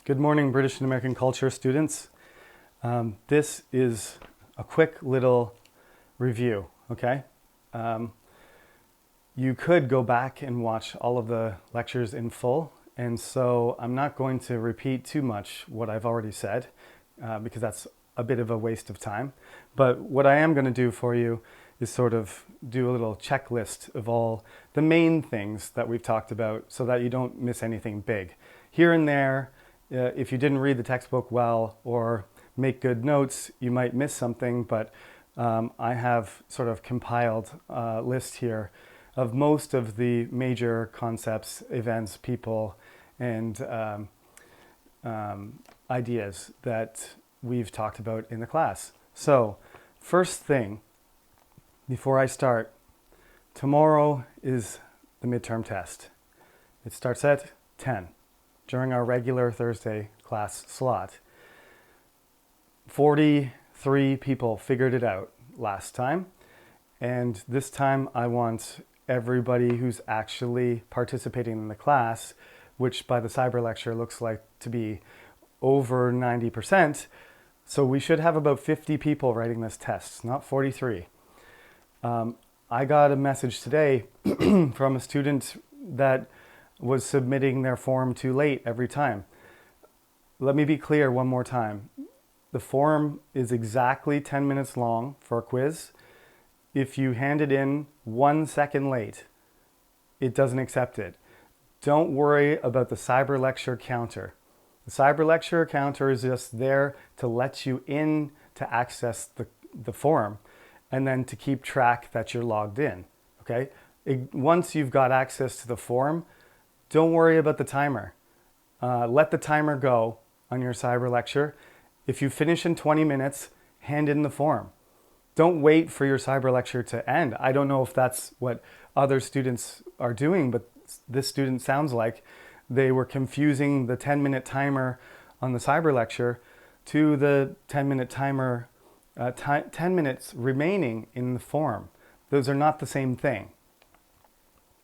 Good morning, British and American culture students. This is a quick little review, okay? You could go back and watch all of the lectures in full, and so I'm not going to repeat too much what I've already said because that's a bit of a waste of time. But what I am going to do for you is sort of do a little checklist of all the main things that we've talked about so that you don't miss anything big. Here and there, if you didn't read the textbook well or make good notes, you might miss something, but I have sort of compiled a list here of most of the major concepts, events, people, and ideas that we've talked about in the class. So, first thing, before I start, tomorrow is the midterm test. It starts at 10 during our regular Thursday class slot. 43 people figured it out last time, and this time I want everybody who's actually participating in the class, which by the cyber lecture looks like to be over 90%. So we should have about 50 people writing this test, not 43. I got a message today from a student that was submitting their form too late every time. Let me be clear one more time. The form is exactly 10 minutes long for a quiz. If you hand it in 1 second late, it doesn't accept it. Don't worry about the cyber lecture counter. The cyber lecture counter is just there to let you in to access the form and then to keep track that you're logged in, okay? Once you've got access to the form, don't worry about the timer. Let the timer go on your cyber lecture. If you finish in 20 minutes, hand in the form. Don't wait for your cyber lecture to end. I don't know if that's what other students are doing, but this student sounds like they were confusing the 10-minute timer on the cyber lecture to the 10-minute timer, 10 minutes remaining in the form. Those are not the same thing.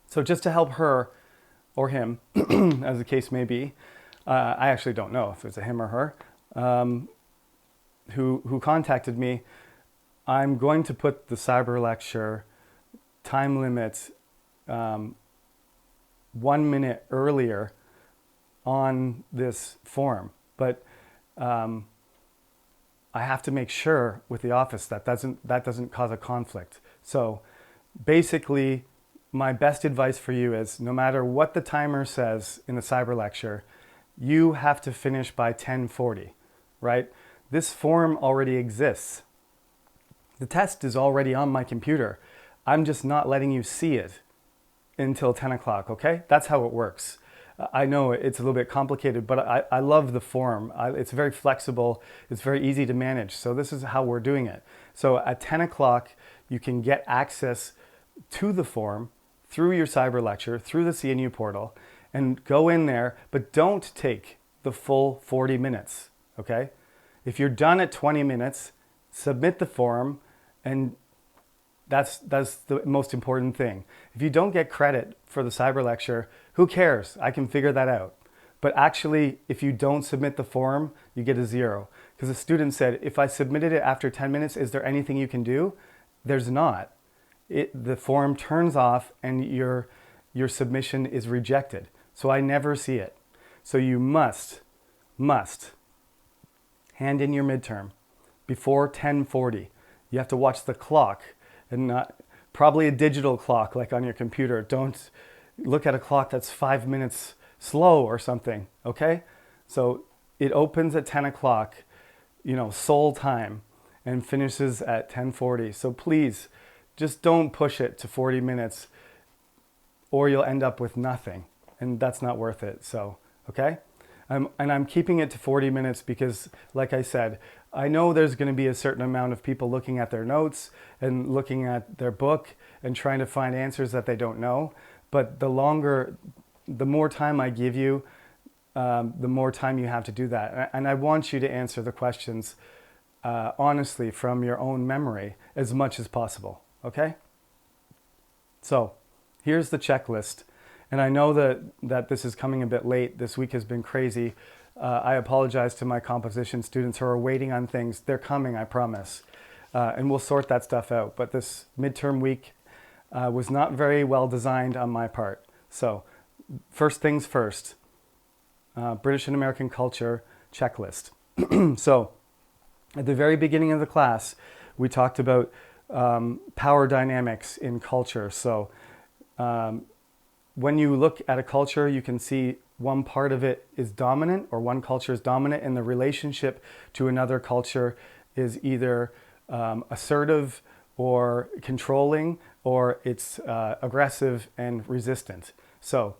So just to help her or him, as the case may be, I actually don't know if it's a him or her, who contacted me, I'm going to put the cyber lecture time limit 1 minute earlier on this form, but I have to make sure with the office that doesn't cause a conflict. So basically, my best advice for you is no matter what the timer says in the cyber lecture, you have to finish by 10:40, right? This form already exists. The test is already on my computer. I'm just not letting you see it until 10 o'clock, okay? That's how it works. I know it's a little bit complicated, but I love the form. It's very flexible. It's very easy to manage. So this is how we're doing it. So at 10 o'clock, you can get access to the form through your cyber lecture, through the CNU portal, and go in there, but don't take the full 40 minutes, okay? If you're done at 20 minutes, submit the form, and that's the most important thing. If you don't get credit for the cyber lecture, who cares? I can figure that out. But actually, if you don't submit the form, you get a 0. Because the student said, if I submitted it after 10 minutes, is there anything you can do? There's not. The form turns off and your submission is rejected. So I never see it. So you must hand in your midterm before 10:40. You have to watch the clock, and not probably a digital clock like on your computer. Don't look at a clock that's 5 minutes slow or something, okay? So it opens at 10 o'clock, Seoul time, and finishes at 10:40. So please, just don't push it to 40 minutes or you'll end up with nothing, and that's not worth it, so, okay? And I'm keeping it to 40 minutes because, like I said, I know there's going to be a certain amount of people looking at their notes and looking at their book and trying to find answers that they don't know. But the more time I give you, the more time you have to do that. And I want you to answer the questions honestly from your own memory as much as possible, okay? So here's the checklist. And I know that this is coming a bit late. This week has been crazy. I apologize to my composition students who are waiting on things. They're coming, I promise. And we'll sort that stuff out. But this midterm week was not very well designed on my part. So first things first, British and American culture checklist. So at the very beginning of the class, we talked about power dynamics in culture. So when you look at a culture, you can see one part of it is dominant, or one culture is dominant, and the relationship to another culture is either assertive or controlling, or it's aggressive and resistant. So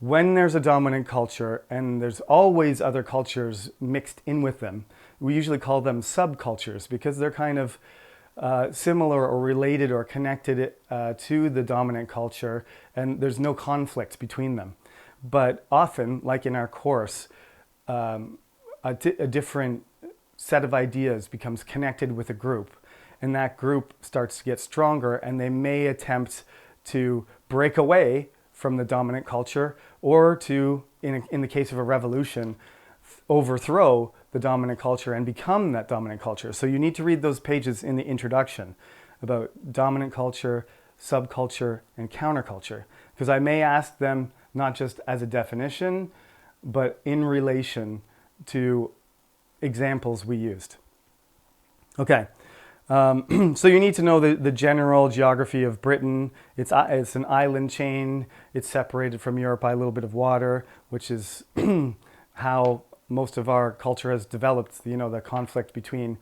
when there's a dominant culture, and there's always other cultures mixed in with them, we usually call them subcultures because they're kind of similar or related or connected to the dominant culture, and there's no conflict between them. But often, like in our course, a different set of ideas becomes connected with a group, and that group starts to get stronger, and they may attempt to break away from the dominant culture, or to, in the case of a revolution, overthrow the dominant culture and become that dominant culture. So you need to read those pages in the introduction about dominant culture, subculture, and counterculture, because I may ask them not just as a definition, but in relation to examples we used. Okay, so you need to know the general geography of Britain. It's an island chain. It's separated from Europe by a little bit of water, which is how most of our culture has developed, the conflict between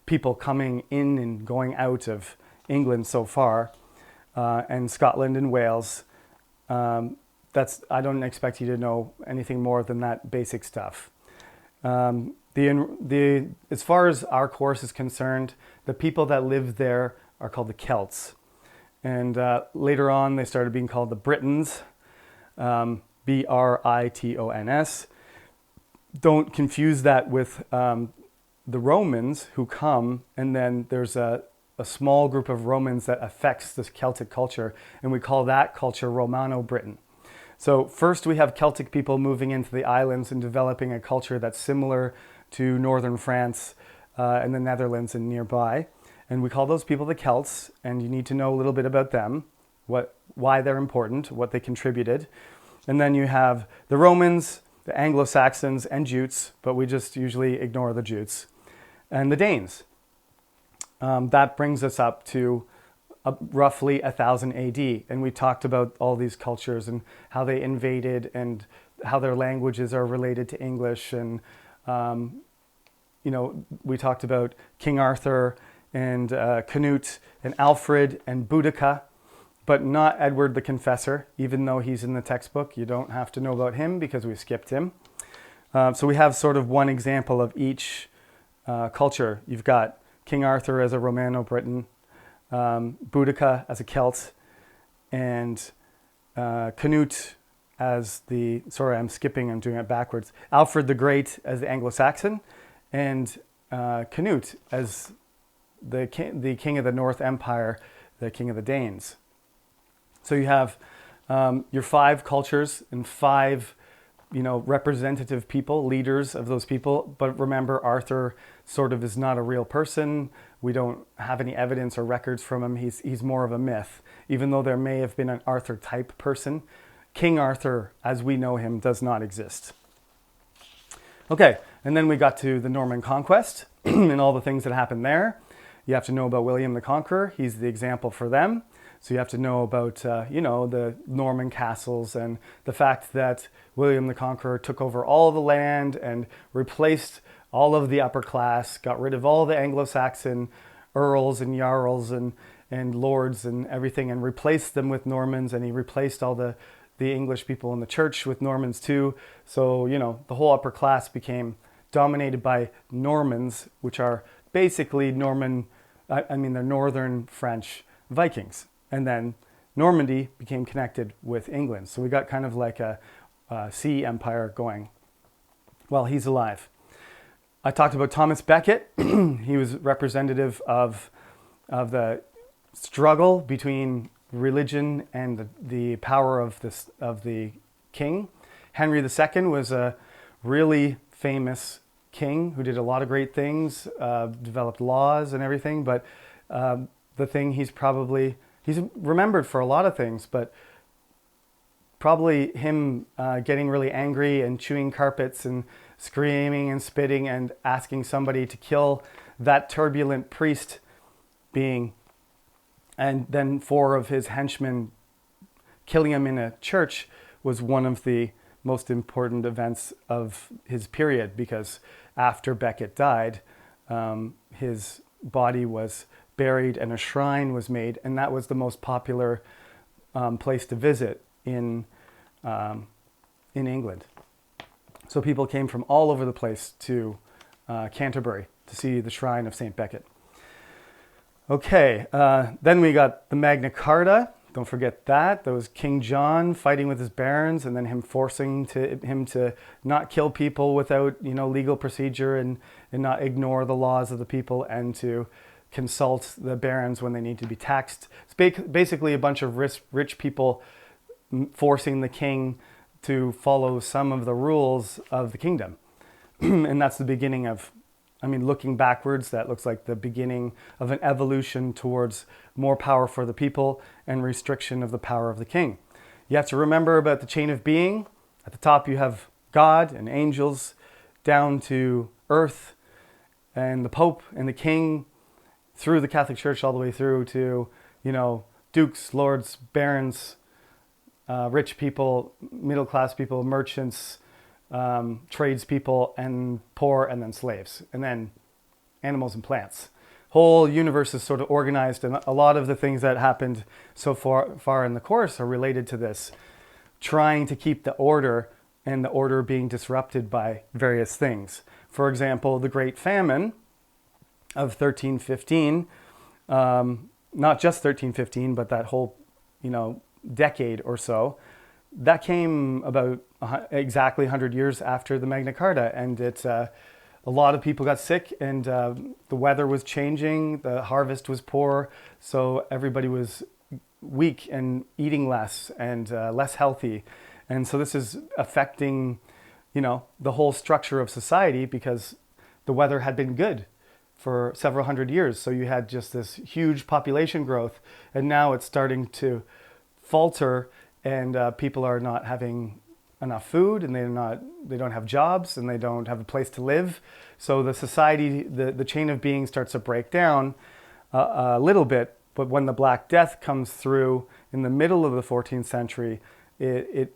people coming in and going out of England so far, and Scotland and Wales. I don't expect you to know anything more than that basic stuff. As far as our course is concerned, the people that lived there are called the Celts. And later on, they started being called the Britons, Britons. Don't confuse that with the Romans who come, and then there's a small group of Romans that affects this Celtic culture, and we call that culture Romano-Britain. So first we have Celtic people moving into the islands and developing a culture that's similar to northern France and the Netherlands and nearby. And we call those people the Celts, and you need to know a little bit about them, why they're important, what they contributed. And then you have the Romans, the Anglo-Saxons, and Jutes, but we just usually ignore the Jutes, and the Danes. That brings us up to roughly 1000 AD, and we talked about all these cultures and how they invaded and how their languages are related to English, and we talked about King Arthur and Canute and Alfred and Boudica, but not Edward the Confessor, even though he's in the textbook. You don't have to know about him because we skipped him. So we have sort of one example of each culture. You've got King Arthur as a Romano-Briton, Boudica as a Celt, and Canute as I'm doing it backwards. Alfred the Great as the Anglo-Saxon, and Canute as the king of the North Empire, the king of the Danes. So you have your 5 cultures and 5, representative people, leaders of those people. But remember, Arthur sort of is not a real person. We don't have any evidence or records from him. He's more of a myth, even though there may have been an Arthur type person. King Arthur, as we know him, does not exist. Okay, and then we got to the Norman Conquest and all the things that happened there. You have to know about William the Conqueror. He's the example for them. So you have to know about, the Norman castles and the fact that William the Conqueror took over all the land and replaced all of the upper class, got rid of all the Anglo-Saxon earls and jarls and lords and everything, and replaced them with Normans, and he replaced all the English people in the church with Normans too. So, the whole upper class became dominated by Normans, which are basically they're northern French Vikings. And then Normandy became connected with England. So we got kind of like a sea empire going while he's alive. I talked about Thomas Becket. He was representative of the struggle between religion and the power of the king. Henry II was a really famous king who did a lot of great things, developed laws and everything. But the thing he's remembered for a lot of things, but probably him getting really angry and chewing carpets and screaming and spitting and asking somebody to kill that turbulent priest being, and then 4 of his henchmen killing him in a church, was one of the most important events of his period, because after Becket died, his body was buried and a shrine was made, and that was the most popular place to visit in England. So people came from all over the place to Canterbury to see the shrine of St. Becket. Okay, then we got the Magna Carta. Don't forget that. That was King John fighting with his barons, and then him forcing him to not kill people without legal procedure, and not ignore the laws of the people, and to consult the barons when they need to be taxed. It's basically a bunch of rich people forcing the king to follow some of the rules of the kingdom. And that's the beginning of, looking backwards, that looks like the beginning of an evolution towards more power for the people and restriction of the power of the king. You have to remember about the chain of being. At the top you have God and angels, down to earth and the Pope and the king, through the Catholic Church all the way through to, dukes, lords, barons, rich people, middle-class people, merchants, tradespeople, and poor, and then slaves, and then animals and plants. Whole universe is sort of organized, and a lot of the things that happened so far in the course are related to this, trying to keep the order, and the order being disrupted by various things. For example, the Great Famine of 1315, not just 1315, but that whole, decade or so, that came about exactly 100 years after the Magna Carta, and a lot of people got sick, and the weather was changing, the harvest was poor, so everybody was weak and eating less and less healthy. And so this is affecting, the whole structure of society, because the weather had been good for several hundred years. So you had just this huge population growth, and now it's starting to falter, and people are not having enough food, and they don't have jobs, and they don't have a place to live. So the society, the chain of being starts to break down a little bit. But when the Black Death comes through in the middle of the 14th century, the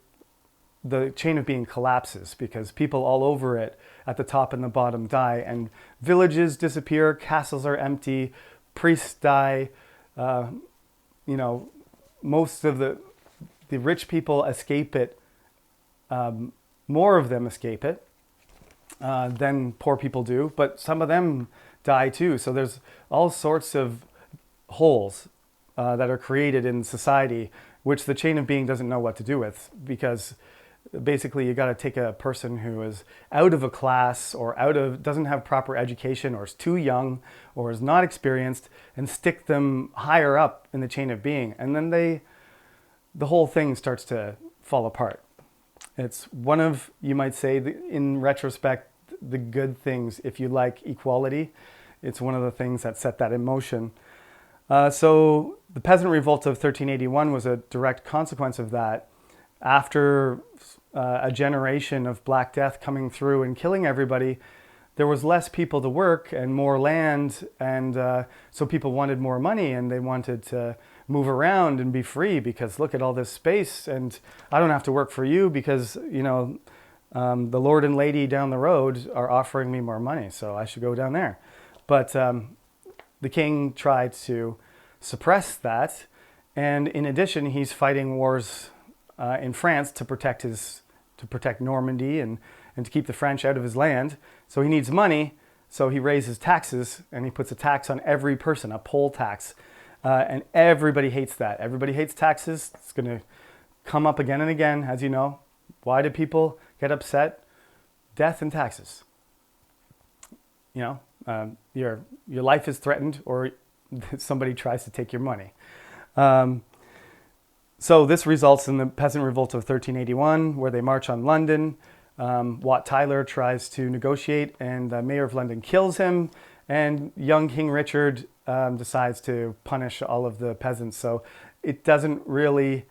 chain of being collapses, because people all over it at the top and the bottom die, and villages disappear, castles are empty, priests die, most of the rich people escape it, more of them escape it than poor people do, but some of them die too. So there's all sorts of holes that are created in society, which the chain of being doesn't know what to do with, because basically you got to take a person who is out of a class, or doesn't have proper education, or is too young, or is not experienced, and stick them higher up in the chain of being, and then the whole thing starts to fall apart. It's one of, you might say, in retrospect, the good things, if you like equality. It's one of the things that set that in motion. So the Peasant Revolt of 1381 was a direct consequence of that. After a generation of Black Death coming through and killing everybody, there was less people to work and more land, and so people wanted more money, and they wanted to move around and be free, because look at all this space, and I don't have to work for you, because the lord and lady down the road are offering me more money, so I should go down there. But the king tried to suppress that, and in addition, he's fighting wars in France to protect Normandy and to keep the French out of his land. So he needs money, so he raises taxes, and he puts a tax on every person, a poll tax. And everybody hates that. Everybody hates taxes. It's going to come up again and again, as you know. Why do people get upset? Death and taxes. Your life is threatened, or somebody tries to take your money. So this results in the Peasant Revolt of 1381, where they march on London. Wat Tyler tries to negotiate, and the mayor of London kills him, and young King Richard decides to punish all of the peasants. So it doesn't really,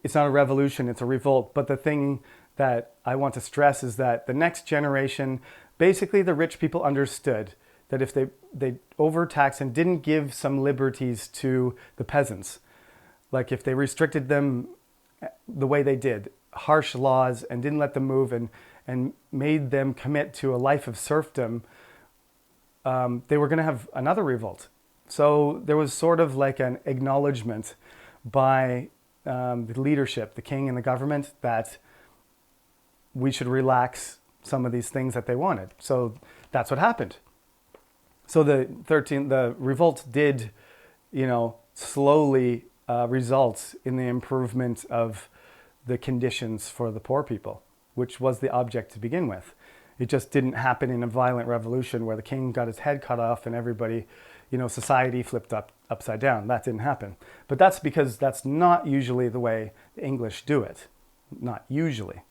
it's not a revolution, it's a revolt. But the thing that I want to stress is that the next generation, basically the rich people understood that if they overtaxed and didn't give some liberties to the peasants, like if they restricted them the way they did, harsh laws, and didn't let them move, and made them commit to a life of serfdom, they were going to have another revolt. So there was sort of like an acknowledgement by the leadership, the king and the government, that we should relax some of these things that they wanted. So that's what happened. So the revolt did, slowly result in the improvement of the conditions for the poor people, which was the object to begin with. It just didn't happen in a violent revolution where the king got his head cut off and everybody, society flipped upside down. That didn't happen. But that's because that's not usually the way the English do it. Not usually.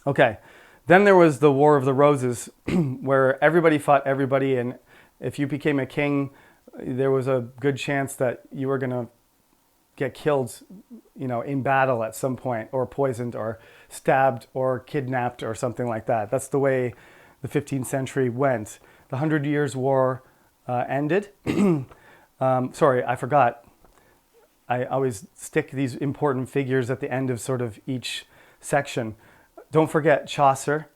Okay, then there was the War of the Roses, where everybody fought everybody, and if you became a king, there was a good chance that you were going to get killed, in battle at some point, or poisoned, or stabbed, or kidnapped, or something like that. That's the way the 15th century went. The 100 Years' War ended. Sorry, I forgot. I always stick these important figures at the end of sort of each section. Don't forget Chaucer.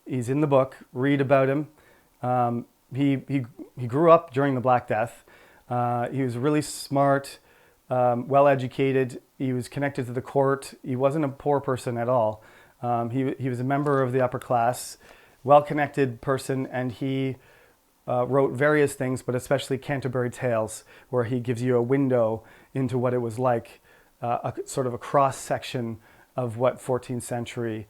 He's in the book. Read about him. He grew up during the Black Death. He was really smart, well-educated. He was connected to the court. He wasn't a poor person at all. He was a member of the upper class, well-connected person, and he wrote various things, but especially Canterbury Tales, where he gives you a window into what it was like, a sort of a cross-section of what 14th century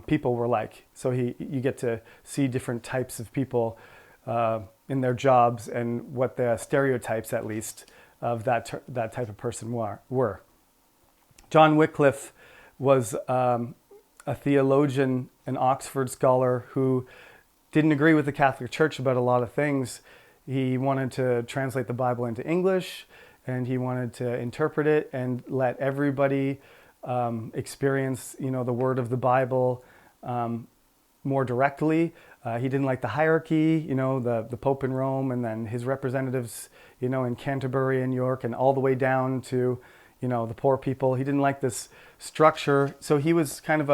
people were like. So you get to see different types of people in their jobs, and what the stereotypes, at least, of that type of person were. John Wickliffe was a theologian, an Oxford scholar, who didn't agree with the Catholic Church about a lot of things. He wanted to translate the Bible into English, and he wanted to interpret it and let everybody experience, the word of the Bible more directly. He didn't like the hierarchy, the Pope in Rome, and then his representatives, in Canterbury and York, and all the way down to, the poor people. He didn't like this structure. So he was kind of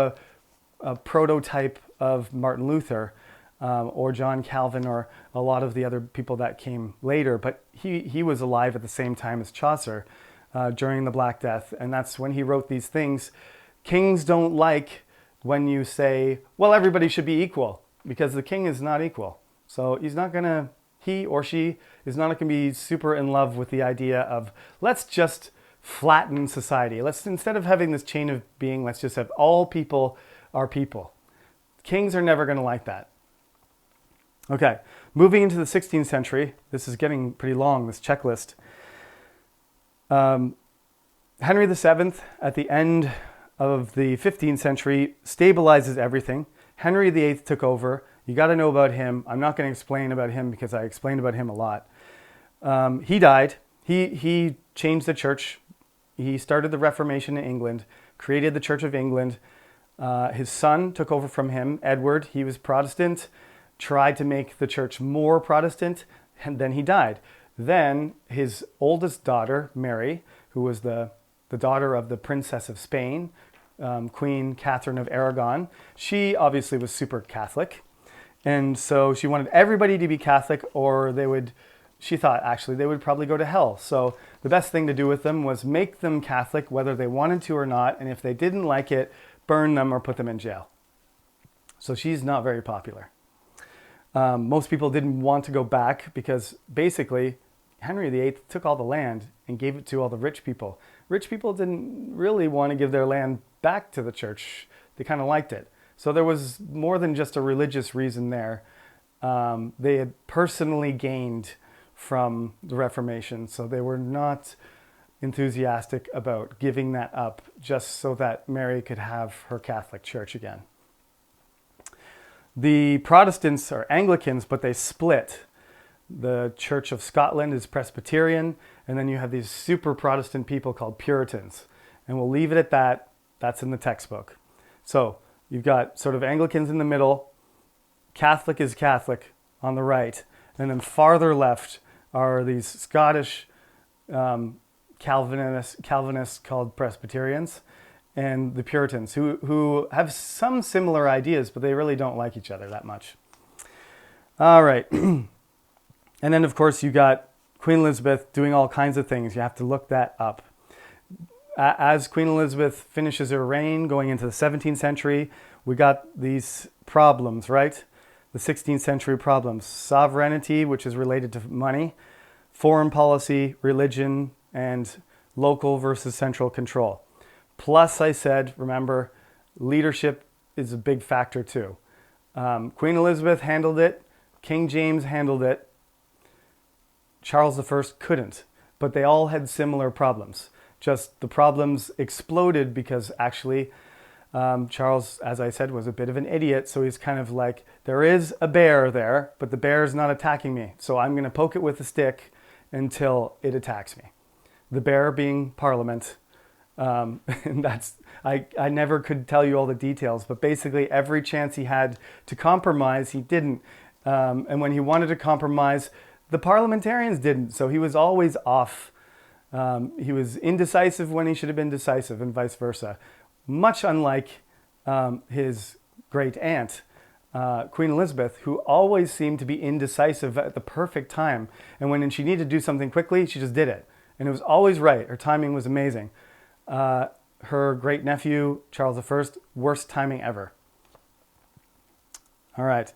a prototype of Martin Luther, or John Calvin, or a lot of the other people that came later. But he was alive at the same time as Chaucer during the Black Death. And that's when he wrote these things. Kings don't like when you say, well, everybody should be equal, because the king is not equal. So he or she is not going to be super in love with the idea of, let's just flatten society. Instead of having this chain of being, let's just have all people are people. Kings are never going to like that. Okay, moving into the 16th century. This is getting pretty long, this checklist. Henry VII, at the end of the 15th century, stabilizes everything. Henry VIII took over. You got to know about him. I'm not going to explain about him because I explained about him a lot. He died. He changed the church. He started the Reformation in England, created the Church of England. His son took over from him, Edward. He was Protestant, tried to make the church more Protestant, and then he died. Then his oldest daughter, Mary, who was the daughter of the Princess of Spain, Queen Catherine of Aragon, she obviously was super Catholic. And so she wanted everybody to be Catholic, or she thought actually they would probably go to hell. So the best thing to do with them was make them Catholic, whether they wanted to or not. And if they didn't like it, burn them or put them in jail. So she's not very popular. Most people didn't want to go back because basically Henry VIII took all the land and gave it to all the rich people. Rich people didn't really want to give their land back to the church. They kind of liked it. So there was more than just a religious reason there. They had personally gained from the Reformation. So they were not enthusiastic about giving that up just so that Mary could have her Catholic Church again. The Protestants are Anglicans, but they split. The Church of Scotland is Presbyterian, and then you have these super Protestant people called Puritans. And we'll leave it at that. That's in the textbook. So you've got sort of Anglicans in the middle, Catholic is Catholic on the right, and then farther left are these Scottish Calvinists called Presbyterians, and the Puritans, who have some similar ideas, but they really don't like each other that much. All right. And then, of course, you got Queen Elizabeth doing all kinds of things. You have to look that up. As Queen Elizabeth finishes her reign, going into the 17th century, we got these problems, right? The 16th century problems. Sovereignty, which is related to money, foreign policy, religion, and local versus central control. Plus, I said, remember, leadership is a big factor too. Queen Elizabeth handled it. King James handled it. Charles I couldn't. But they all had similar problems. Just the problems exploded because actually Charles, as I said, was a bit of an idiot. So he's kind of like, there is a bear there, but the bear is not attacking me. So I'm going to poke it with a stick until it attacks me. The bear being Parliament. And I never could tell you all the details, but basically every chance he had to compromise, he didn't. And when he wanted to compromise, the parliamentarians didn't. So he was always off. He was indecisive when he should have been decisive, and vice versa. Much unlike his great aunt, Queen Elizabeth, who always seemed to be indecisive at the perfect time. And when she needed to do something quickly, she just did it. And it was always right. Her timing was amazing. Her great nephew, Charles I, worst timing ever. All right.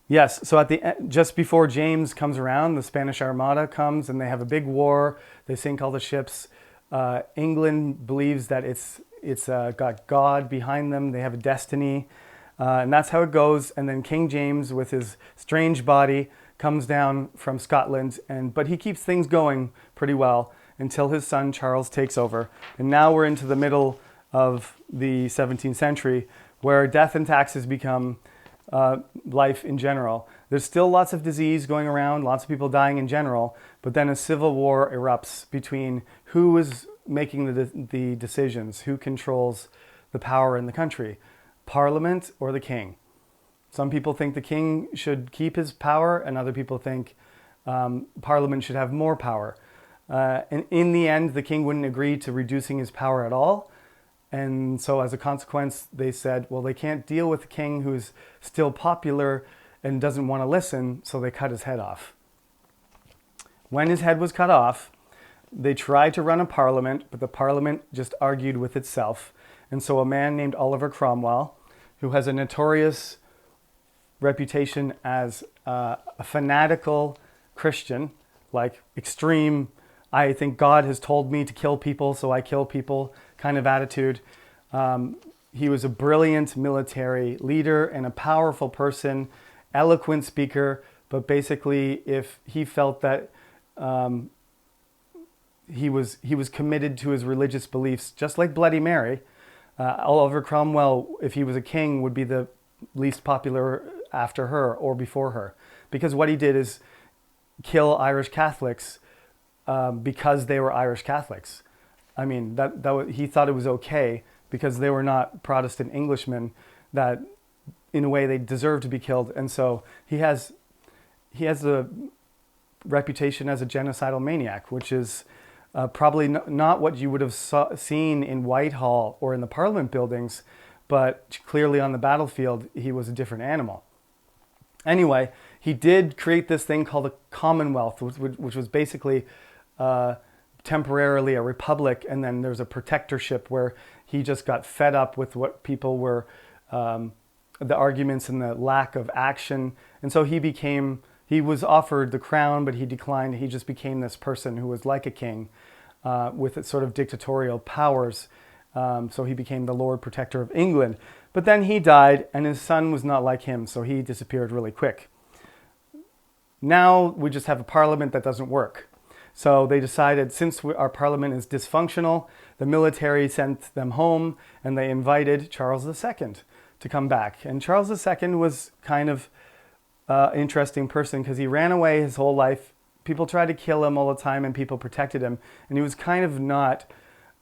Yes, so at the end, just before James comes around, the Spanish Armada comes and they have a big war. They sink all the ships. England believes that it's got God behind them. They have a destiny. And that's how it goes. And then King James, with his strange body, comes down from Scotland. But he keeps things going pretty well until his son Charles takes over. And now we're into the middle of the 17th century, where death and taxes become life in general. There's still lots of disease going around, lots of people dying in general, but then a civil war erupts between who is making the decisions, who controls the power in the country, Parliament or the king. Some people think the king should keep his power, and other people think Parliament should have more power. And in the end, the king wouldn't agree to reducing his power at all. And so as a consequence, they said, well, they can't deal with the king who's still popular and doesn't want to listen, so they cut his head off. When his head was cut off, they tried to run a parliament, but the parliament just argued with itself. And so a man named Oliver Cromwell, who has a notorious reputation as a fanatical Christian, like extreme, I think God has told me to kill people, so I kill people kind of attitude. He was a brilliant military leader and a powerful person, eloquent speaker, but basically if he felt that he was committed to his religious beliefs, just like Bloody Mary, Oliver Cromwell, if he was a king, would be the least popular after her or before her. Because what he did is kill Irish Catholics because they were Irish Catholics. I mean, he thought it was okay because they were not Protestant Englishmen, that in a way they deserved to be killed. And so he has the reputation as a genocidal maniac, which is probably not what you would have seen in Whitehall or in the Parliament buildings, but clearly on the battlefield, he was a different animal. Anyway, he did create this thing called a Commonwealth, which was basically temporarily a republic, and then there's a protectorship where he just got fed up with what people were, the arguments and the lack of action. And so he was offered the crown, but he declined. He just became this person who was like a king with sort of dictatorial powers. So he became the Lord Protector of England. But then he died, and his son was not like him, so he disappeared really quick. Now we just have a parliament that doesn't work. So they decided, since our parliament is dysfunctional, the military sent them home, and they invited Charles II to come back. And Charles II was kind of an interesting person because he ran away his whole life. People tried to kill him all the time, and people protected him. And he was kind of not,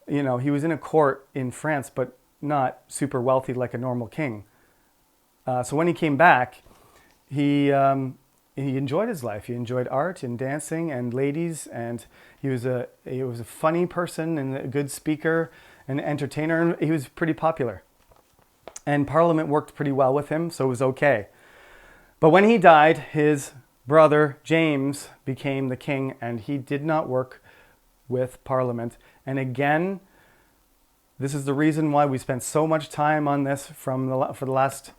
he was in a court in France, but not super wealthy like a normal king. So when he came back, he enjoyed his life. He enjoyed art and dancing and ladies, and he was a funny person and a good speaker and entertainer, and he was pretty popular. And Parliament worked pretty well with him, so it was okay. But when he died, his brother James became the king, and he did not work with Parliament. And again, this is the reason why we spent so much time on this for the last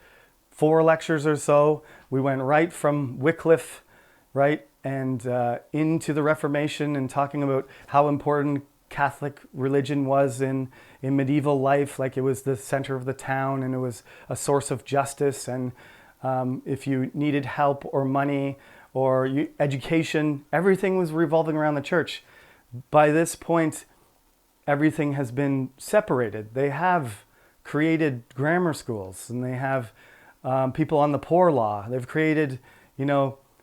4 lectures or so. We went right from Wickliffe, right, and into the Reformation, and talking about how important Catholic religion was in medieval life. Like, it was the center of the town, and it was a source of justice. And if you needed help or money or education, everything was revolving around the church. By this point, everything has been separated. They have created grammar schools, and they have people on the poor law. They've created,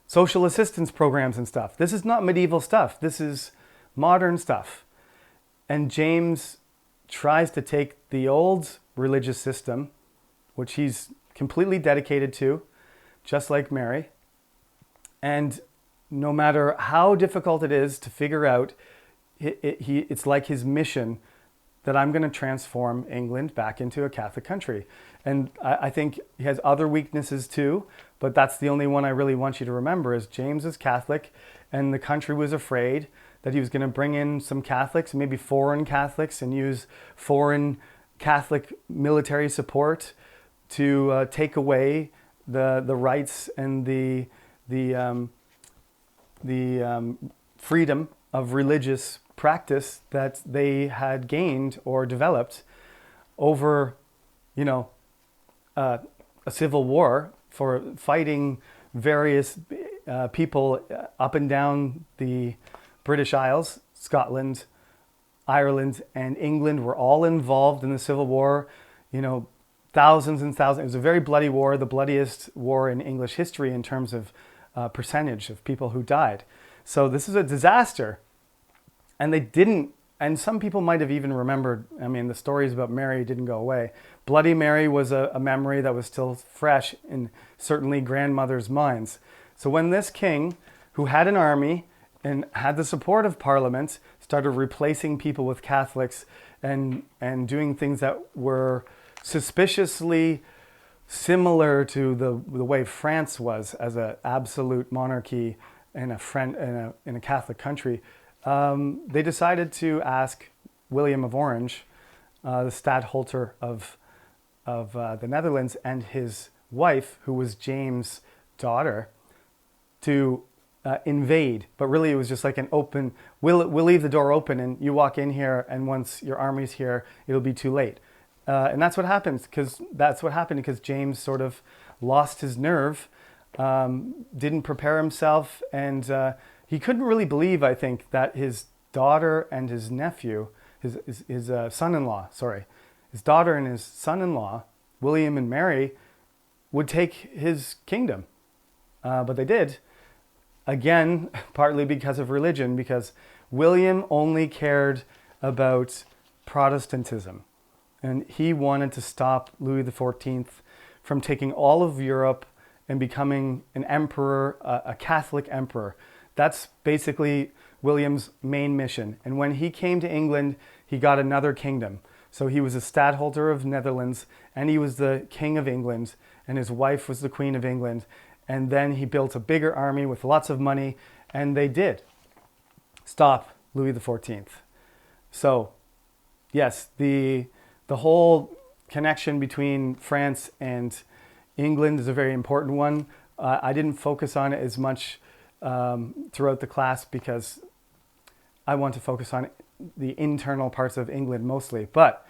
social assistance programs and stuff. This is not medieval stuff. This is modern stuff. And James tries to take the old religious system, which he's completely dedicated to, just like Mary. And no matter how difficult it is to figure out, it's like his mission that I'm going to transform England back into a Catholic country. And I think he has other weaknesses too, but that's the only one I really want you to remember, is James is Catholic, and the country was afraid that he was going to bring in some Catholics, maybe foreign Catholics, and use foreign Catholic military support to take away the rights and the freedom of religious practice that they had gained or developed over, a civil war for fighting various people up and down the British Isles. Scotland, Ireland, and England were all involved in the Civil War. Thousands and thousands. It was a very bloody war, the bloodiest war in English history in terms of percentage of people who died. So this is a disaster. And they didn't, and some people might have even remembered, the stories about Mary didn't go away. Bloody Mary was a memory that was still fresh in certainly grandmothers' minds. So when this king, who had an army and had the support of Parliament, started replacing people with Catholics and doing things that were suspiciously similar to the way France was as an absolute monarchy in a Catholic country, they decided to ask William of Orange, the stadtholder of the Netherlands, and his wife, who was James' daughter, to invade. But really, it was just like an open, we'll leave the door open and you walk in here, and once your army's here, it'll be too late. And that's what happened because James sort of lost his nerve, didn't prepare himself, and he couldn't really believe, I think, that his daughter and his nephew, his son-in-law, his daughter and his son-in-law, William and Mary, would take his kingdom. But they did. Again, partly because of religion, because William only cared about Protestantism. And he wanted to stop Louis XIV from taking all of Europe and becoming an emperor, a Catholic emperor. That's basically William's main mission. And when he came to England, he got another kingdom. So he was a stadtholder of Netherlands, and he was the king of England, and his wife was the queen of England. And then he built a bigger army with lots of money, and they did stop Louis XIV. So, yes, the whole connection between France and England is a very important one. I didn't focus on it as much throughout the class because I want to focus on the internal parts of England mostly. But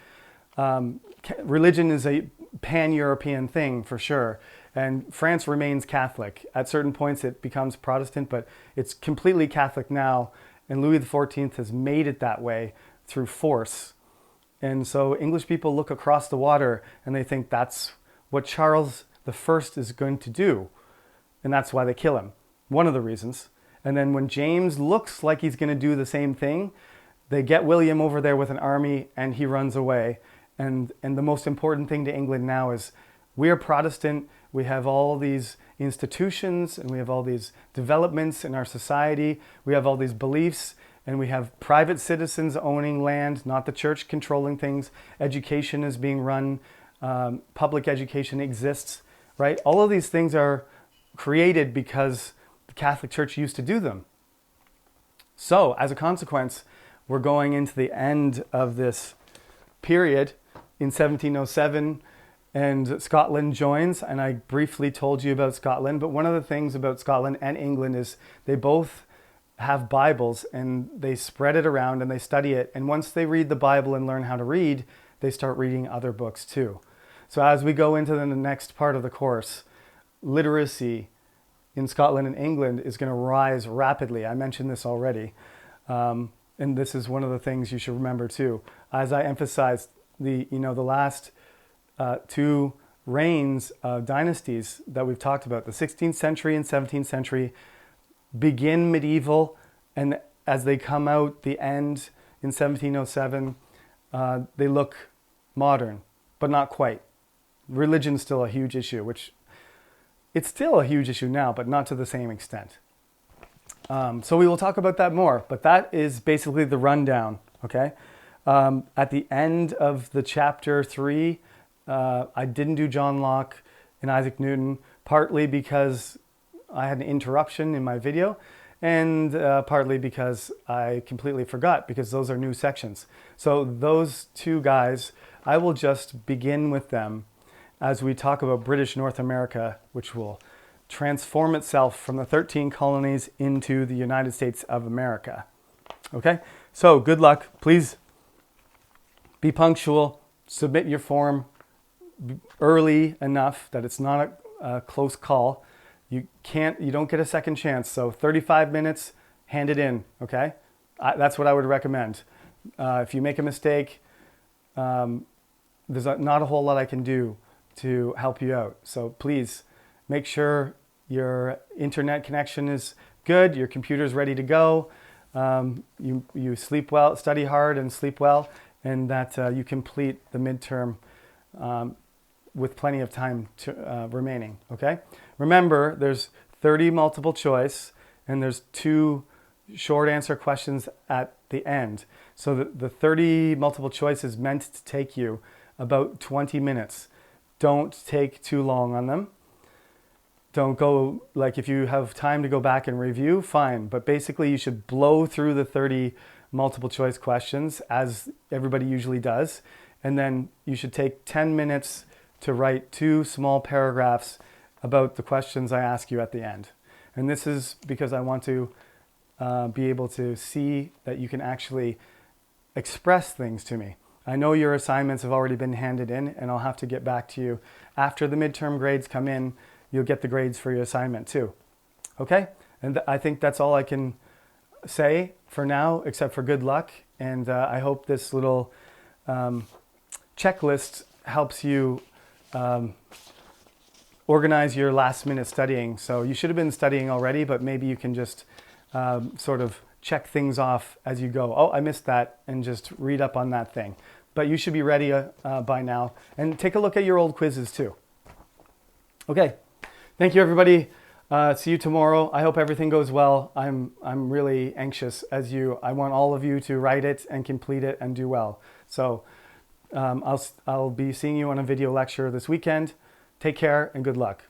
religion is a pan-European thing for sure. And France remains Catholic. At certain points it becomes Protestant, but it's completely Catholic now. And Louis XIV has made it that way through force. And so English people look across the water and they think that's what Charles I is going to do. And that's why they kill him. One of the reasons. And then when James looks like he's going to do the same thing, they get William over there with an army and he runs away. And the most important thing to England now is we are Protestant. We have all these institutions and we have all these developments in our society. We have all these beliefs and we have private citizens owning land, not the church controlling things. Education is being run. Public education exists, right? All of these things are created because the Catholic Church used to do them. So as a consequence, we're going into the end of this period in 1707 and Scotland joins, and I briefly told you about Scotland, but one of the things about Scotland and England is they both have Bibles and they spread it around and they study it, and once they read the Bible and learn how to read, they start reading other books too. So as we go into the next part of the course, literacy in Scotland and England is going to rise rapidly. I mentioned this already, and this is one of the things you should remember too. As I emphasized, the last two reigns of dynasties that we've talked about, the 16th century and 17th century, begin medieval, and as they come out the end in 1707, they look modern, but not quite. Religion's still a huge issue, which it's still a huge issue now, but not to the same extent. So we will talk about that more, but that is basically the rundown, okay? At the end of the chapter 3, I didn't do John Locke and Isaac Newton, partly because I had an interruption in my video, and partly because I completely forgot, because those are new sections. So those two guys, I will just begin with them as we talk about British North America, which will transform itself from the 13 colonies into the United States of America. Okay, so good luck. Please be punctual, submit your form early enough that it's not a close call. You don't get a second chance. So 35 minutes, hand it in, okay? That's what I would recommend. If you make a mistake, there's not a whole lot I can do to help you out. So please make sure your internet connection is good, your computer's ready to go, you sleep well, study hard and sleep well, and that you complete the midterm with plenty of time remaining, okay? Remember, there's 30 multiple choice and there's 2 short answer questions at the end. So the 30 multiple choice is meant to take you about 20 minutes. Don't take too long on them. Don't go, like if you have time to go back and review, fine. But basically you should blow through the 30 multiple choice questions as everybody usually does. And then you should take 10 minutes to write 2 small paragraphs about the questions I ask you at the end. And this is because I want to be able to see that you can actually express things to me. I know your assignments have already been handed in, and I'll have to get back to you. After the midterm grades come in, you'll get the grades for your assignment too. Okay? And I think that's all I can say for now, except for good luck. And I hope this little checklist helps you organize your last minute studying. So you should have been studying already, but maybe you can just sort of check things off as you go. Oh, I missed that, and just read up on that thing. But you should be ready by now. And take a look at your old quizzes too. Okay, thank you everybody. See you tomorrow. I hope everything goes well. I'm really anxious as you. I want all of you to write it and complete it and do well. So I'll be seeing you on a video lecture this weekend. Take care and good luck.